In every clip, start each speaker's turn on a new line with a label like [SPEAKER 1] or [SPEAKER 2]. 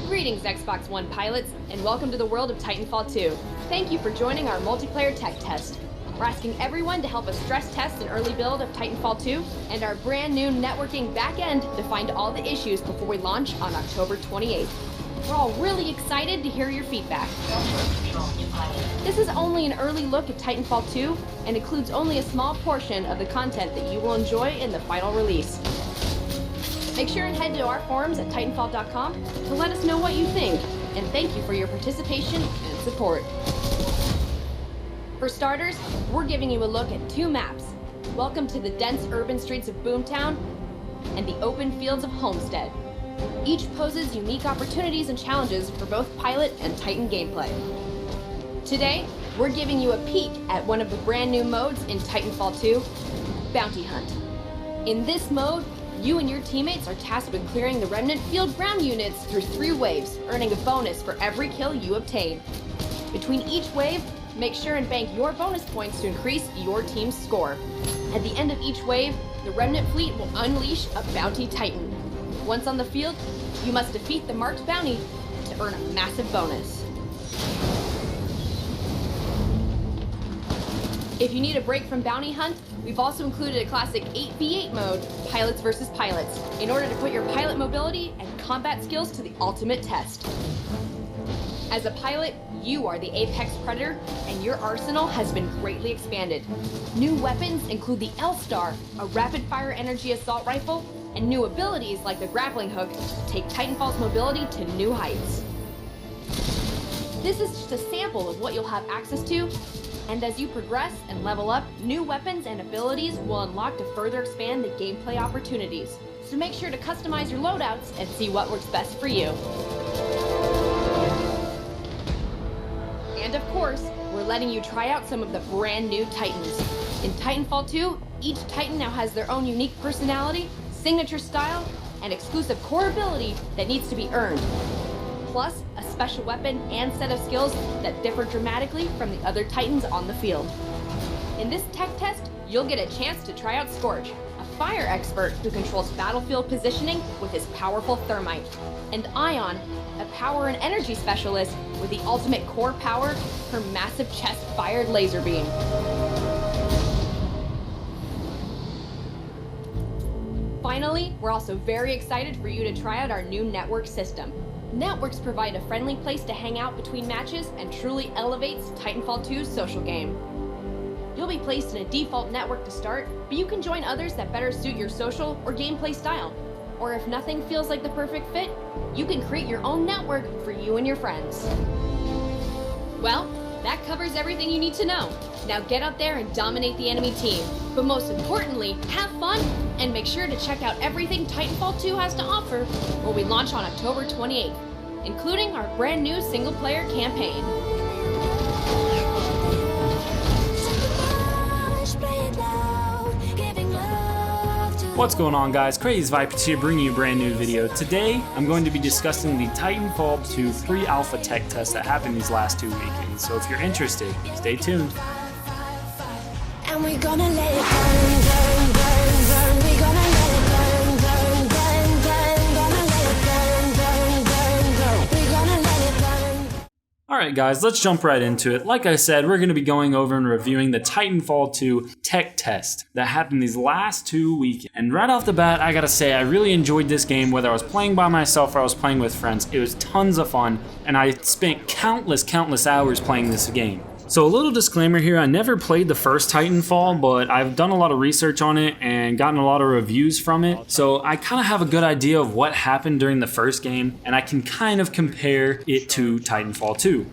[SPEAKER 1] Greetings, Xbox One pilots, and welcome to the world of Titanfall 2. Thank you for joining our multiplayer tech test. We're asking everyone to help us stress test an early build of Titanfall 2 and our brand new networking backend to find all the issues before we launch on October 28th. We're all really excited to hear your feedback. This is only an early look at Titanfall 2 and includes only a small portion of the content that you will enjoy in the final release. Make sure and head to our forums at titanfall.com to let us know what you think, and thank you for your participation and support. For starters, we're giving you a look at two maps. Welcome to the dense urban streets of Boomtown and the open fields of Homestead. Each poses unique opportunities and challenges for both pilot and Titan gameplay. Today, we're giving you a peek at one of the brand new modes in Titanfall 2, Bounty Hunt. In this mode, you and your teammates are tasked with clearing the remnant field ground units through 3 waves, earning a bonus for every kill you obtain. Between each wave, make sure and bank your bonus points to increase your team's score. At the end of each wave, the remnant fleet will unleash a Bounty Titan. Once on the field, you must defeat the marked bounty to earn a massive bonus. If you need a break from Bounty Hunt, we've also included a classic 8v8 mode, Pilots vs. Pilots, in order to put your pilot mobility and combat skills to the ultimate test. As a pilot, you are the apex predator, and your arsenal has been greatly expanded. New weapons include the L-Star, a rapid-fire energy assault rifle, and new abilities like the grappling hook take Titanfall's mobility to new heights. This is just a sample of what you'll have access to, and as you progress and level up, new weapons and abilities will unlock to further expand the gameplay opportunities. So make sure to customize your loadouts and see what works best for you. And of course, we're letting you try out some of the brand new Titans. In Titanfall 2, each Titan now has their own unique personality, signature style, and exclusive core ability that needs to be earned. Plus, a special weapon and set of skills that differ dramatically from the other Titans on the field. In this tech test, you'll get a chance to try out Scorch, a fire expert who controls battlefield positioning with his powerful thermite, and Ion, a power and energy specialist with the ultimate core power, her massive chest-fired laser beam. Finally, we're also very excited for you to try out our new network system. Networks provide a friendly place to hang out between matches and truly elevates Titanfall 2's social game. You'll be placed in a default network to start, but you can join others that better suit your social or gameplay style. Or if nothing feels like the perfect fit, you can create your own network for you and your friends. Well, that covers everything you need to know. Now get out there and dominate the enemy team. But most importantly, have fun and make sure to check out everything Titanfall 2 has to offer when we launch on October 28th, including our brand new single-player campaign.
[SPEAKER 2] What's going on, guys? CraZe ViperZ here, bringing you a brand new video. Today, I'm going to be discussing the Titanfall 2 pre-alpha tech test that happened these last 2 weekends. So if you're interested, stay tuned.
[SPEAKER 3] And we're gonna let it burn, burn, burn, burn. We're gonna let it burn, burn, burn, burn. Gonna let it burn, burn, burn, burn. We're gonna let it burn.
[SPEAKER 2] Alright guys, let's jump right into it. Like I said, we're going to be going over and reviewing the Titanfall 2 tech test that happened these last 2 weekends. And right off the bat, I gotta say, I really enjoyed this game, whether I was playing by myself or I was playing with friends. It was tons of fun, and I spent countless hours playing this game. So a little disclaimer here, I never played the first Titanfall, but I've done a lot of research on it and gotten a lot of reviews from it. So I kind of have a good idea of what happened during the first game, and I can kind of compare it to Titanfall 2.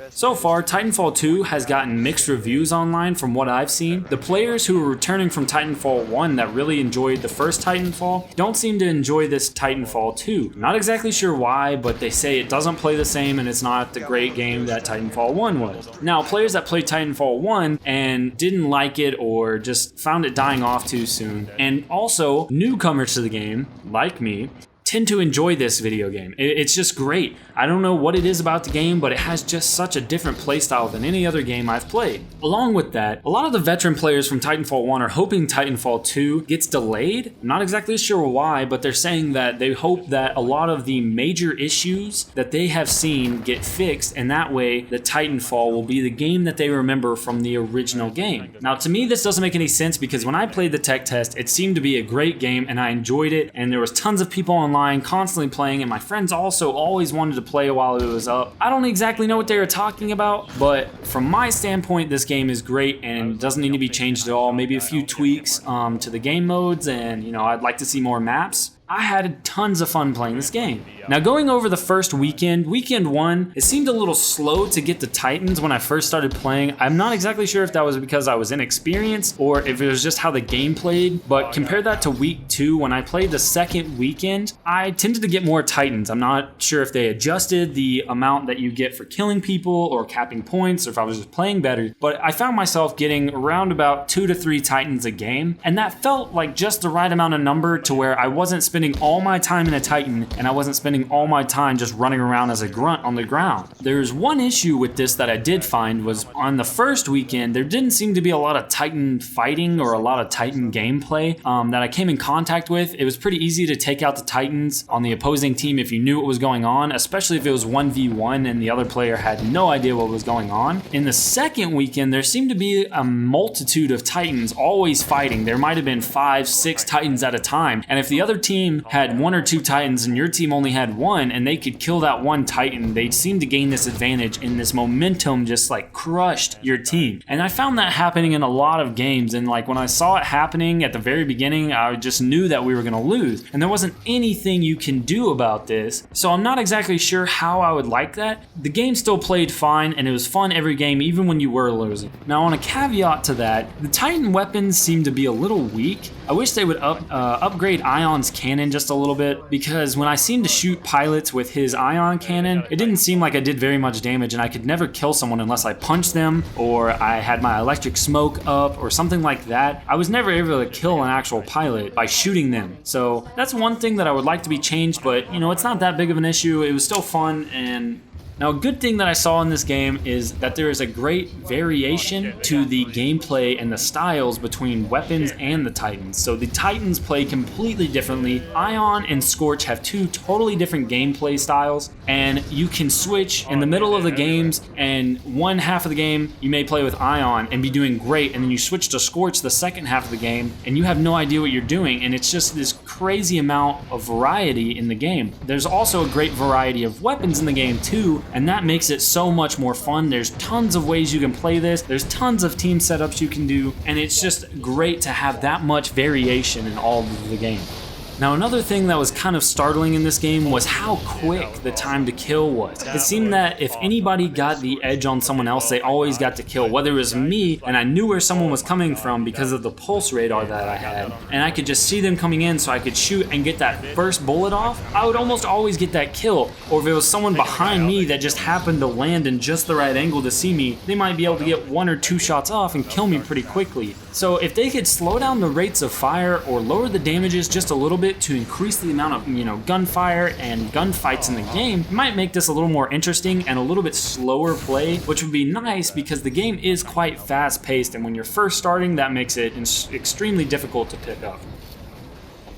[SPEAKER 2] So far, Titanfall 2 has gotten mixed reviews online from what I've seen. The players who are returning from Titanfall 1 that really enjoyed the first Titanfall don't seem to enjoy this Titanfall 2. Not exactly sure why, but they say it doesn't play the same and it's not the great game that Titanfall 1 was. Now, players that played Titanfall 1 and didn't like it or just found it dying off too soon, and also newcomers to the game, like me, tend to enjoy this video game. It's just great. I don't know what it is about the game, but it has just such a different playstyle than any other game I've played. Along with that, a lot of the veteran players from Titanfall 1 are hoping Titanfall 2 gets delayed. I'm not exactly sure why, but they're saying that they hope that a lot of the major issues that they have seen get fixed, and that way the Titanfall will be the game that they remember from the original game. Now, to me, this doesn't make any sense because when I played the tech test, it seemed to be a great game and I enjoyed it, and there was tons of people online constantly playing, and my friends also always wanted to play while it was up. I don't exactly know what they were talking about, but from my standpoint, this game is great and doesn't need to be changed at all. Maybe a few tweaks to the game modes, and I'd like to see more maps. I had tons of fun playing this game. Now, going over the first weekend 1, it seemed a little slow to get the Titans when I first started playing. I'm not exactly sure if that was because I was inexperienced or if it was just how the game played, but compare that to week 2, when I played the second weekend, I tended to get more Titans. I'm not sure if they adjusted the amount that you get for killing people or capping points, or if I was just playing better, but I found myself getting around about 2 to 3 Titans a game, and that felt like just the right amount of number to where I wasn't spending all my time in a Titan and I wasn't spending all my time just running around as a grunt on the ground. There's one issue with this that I did find was on the first weekend, there didn't seem to be a lot of Titan fighting or a lot of Titan gameplay that I came in contact with. It was pretty easy to take out the Titans on the opposing team if you knew what was going on, especially if it was 1v1 and the other player had no idea what was going on. In the second weekend, there seemed to be a multitude of Titans always fighting. There might have been 5, 6 Titans at a time, and if the other team had 1 or 2 Titans and your team only had 1 and they could kill that one Titan, they seemed to gain this advantage, and this momentum just like crushed your team. And I found that happening in a lot of games, and like when I saw it happening at the very beginning, I just knew that we were going to lose, and there wasn't anything you can do about this. So I'm not exactly sure how I would like that. The game still played fine and it was fun every game, even when you were losing. Now, on a caveat to that, the Titan weapons seem to be a little weak. I wish they would upgrade Ion's cannon just a little bit, because when I seemed to shoot pilots with his Ion cannon, it didn't seem like I did very much damage, and I could never kill someone unless I punched them or I had my electric smoke up or something like that. I was never able to kill an actual pilot by shooting them. So that's one thing that I would like to be changed, but it's not that big of an issue. It was still fun. And now, a good thing that I saw in this game is that there is a great variation to the gameplay and the styles between weapons and the Titans. So the Titans play completely differently. Ion and Scorch have 2 totally different gameplay styles, and you can switch in the middle of the games, and one half of the game you may play with Ion and be doing great, and then you switch to Scorch the second half of the game and you have no idea what you're doing, and it's just this crazy amount of variety in the game. There's also a great variety of weapons in the game too, and that makes it so much more fun. There's tons of ways you can play this, there's tons of team setups you can do, and it's just great to have that much variation in all of the game. Now, another thing that was kind of startling in this game was how quick the time to kill was. It seemed that if anybody got the edge on someone else, they always got to kill. Whether it was me and I knew where someone was coming from because of the pulse radar that I had, and I could just see them coming in so I could shoot and get that first bullet off, I would almost always get that kill. Or if it was someone behind me that just happened to land in just the right angle to see me, they might be able to get 1 or 2 shots off and kill me pretty quickly. So if they could slow down the rates of fire or lower the damages just a little bit to increase the amount of gunfire and gunfights in the game, it might make this a little more interesting and a little bit slower play, which would be nice because the game is quite fast paced, and when you're first starting, that makes it extremely difficult to pick up.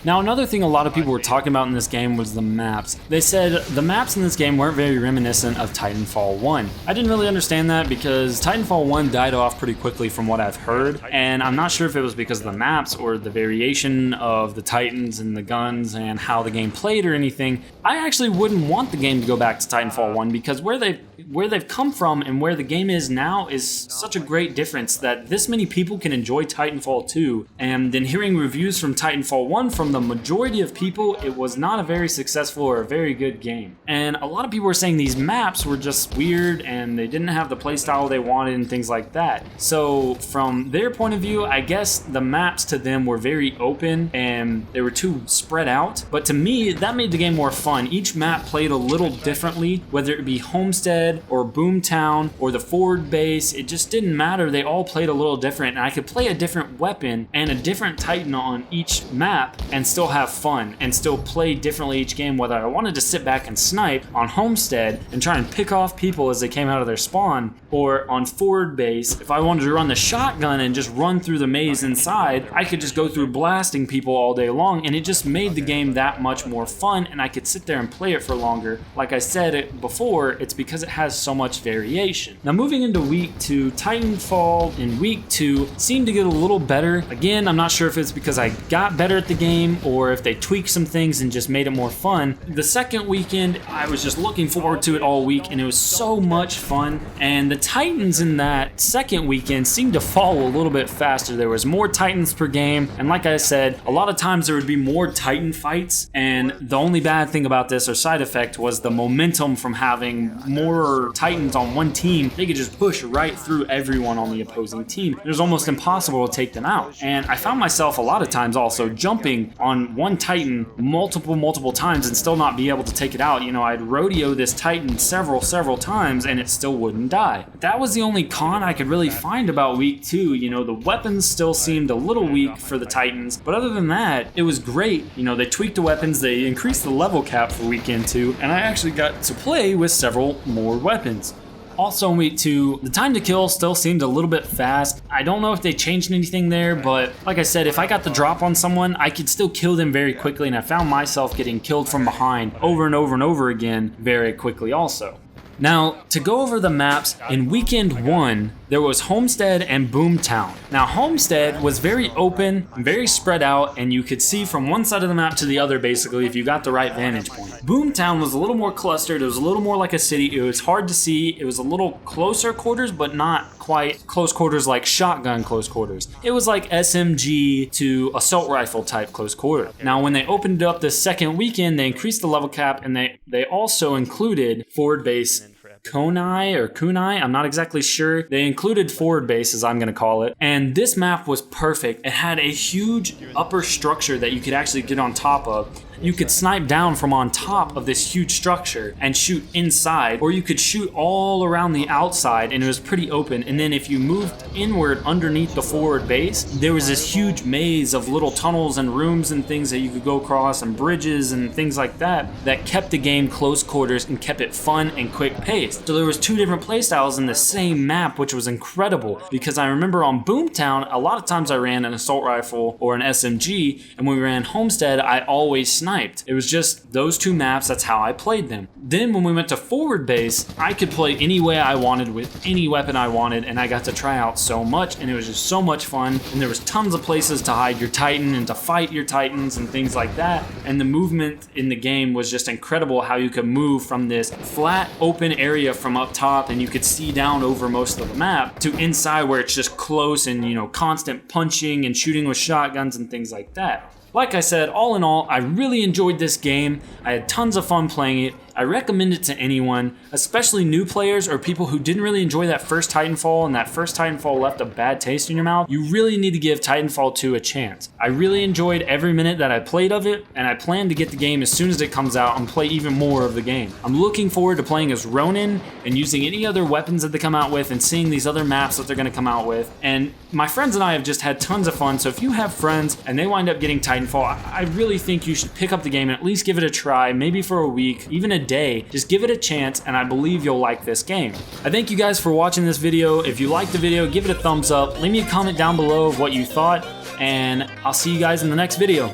[SPEAKER 2] Now, another thing a lot of people were talking about in this game was the maps. They said the maps in this game weren't very reminiscent of Titanfall 1. I didn't really understand that because Titanfall 1 died off pretty quickly from what I've heard, and I'm not sure if it was because of the maps or the variation of the Titans and the guns and how the game played or anything. I actually wouldn't want the game to go back to Titanfall 1 because where they've come from and where the game is now is such a great difference that this many people can enjoy Titanfall 2, and then hearing reviews from Titanfall 1 from the majority of people, it was not a very successful or a very good game. And a lot of people were saying these maps were just weird and they didn't have the playstyle they wanted and things like that. So from their point of view, I guess the maps to them were very open and they were too spread out. But to me, that made the game more fun. Each map played a little differently, whether it be Homestead Homestead or Boomtown or the forward base. It just didn't matter. They all played a little different, and I could play a different weapon and a different Titan on each map and still have fun and still play differently each game, whether I wanted to sit back and snipe on Homestead and try and pick off people as they came out of their spawn, or on forward base, if I wanted to run the shotgun and just run through the maze inside, I could just go through blasting people all day long, and it just made the game that much more fun, and I could sit there and play it for longer. Like I said it before, it's because it has so much variation. Now moving into week 2, Titanfall in week 2 seemed to get a little better. Again, I'm not sure if it's because I got better at the game or if they tweaked some things and just made it more fun. The second weekend, I was just looking forward to it all week, and it was so much fun, and the Titans in that second weekend seemed to fall a little bit faster. There was more Titans per game, and like I said, a lot of times there would be more Titan fights, and the only bad thing about this, or side effect, was the momentum from having more Titans on one team. They could just push right through everyone on the opposing team. It was almost impossible to take them out, and I found myself a lot of times also jumping on one Titan multiple times and still not be able to take it out. You know, I'd rodeo this Titan several times and it still wouldn't die. That was the only con I could really find about week 2. You know, the weapons still seemed a little weak for the Titans, but other than that, it was great. You know, they tweaked the weapons, they increased the level cap for weekend 2, and I actually got to play with several more weapons. Also in week 2, the time to kill still seemed a little bit fast. I don't know if they changed anything there, but like I said, if I got the drop on someone, I could still kill them very quickly, and I found myself getting killed from behind over and over again very quickly also. Now, to go over the maps, in weekend 1, there was Homestead and Boomtown. Now, Homestead was very open, very spread out, and you could see from one side of the map to the other basically if you got the right vantage point. Boomtown was a little more clustered, it was a little more like a city, it was hard to see, it was a little closer quarters, but not quite close quarters like shotgun close quarters. It was like SMG to assault rifle type close quarter. Now, when they opened up the second weekend, they increased the level cap, and they also included forward base Kunai, I'm not exactly sure. They included forward base, as I'm going to call it. And this map was perfect. It had a huge upper structure that you could actually get on top of. You could snipe down from on top of this huge structure and shoot inside, or you could shoot all around the outside, and it was pretty open. And then if you moved inward underneath the forward base, there was this huge maze of little tunnels and rooms and things that you could go across, and bridges and things like that kept the game close quarters and kept it fun and quick paced. So there was 2 different playstyles in the same map, which was incredible, because I remember on Boomtown, a lot of times I ran an assault rifle or an SMG, and when we ran Homestead, I always sniped. It was just those 2 maps, that's how I played them. Then when we went to forward base, I could play any way I wanted with any weapon I wanted, and I got to try out so much, and it was just so much fun, and there was tons of places to hide your Titan and to fight your Titans and things like that, and the movement in the game was just incredible, how you could move from this flat open area from up top, and you could see down over most of the map, to inside where it's just close and, you know, constant punching and shooting with shotguns and things like that. Like I said, all in all, I really enjoyed this game. I had tons of fun playing it. I recommend it to anyone, especially new players or people who didn't really enjoy that first Titanfall and that first Titanfall left a bad taste in your mouth. You really need to give Titanfall 2 a chance. I really enjoyed every minute that I played of it, and I plan to get the game as soon as it comes out and play even more of the game. I'm looking forward to playing as Ronin and using any other weapons that they come out with and seeing these other maps that they're going to come out with. And my friends and I have just had tons of fun, so if you have friends and they wind up getting Titanfall, I really think you should pick up the game and at least give it a try, maybe for a week, even a day. Just give it a chance, and I believe you'll like this game. I thank you guys for watching this video. If you liked the video, give it a thumbs up. Leave me a comment down below of what you thought, and I'll see you guys in the next video.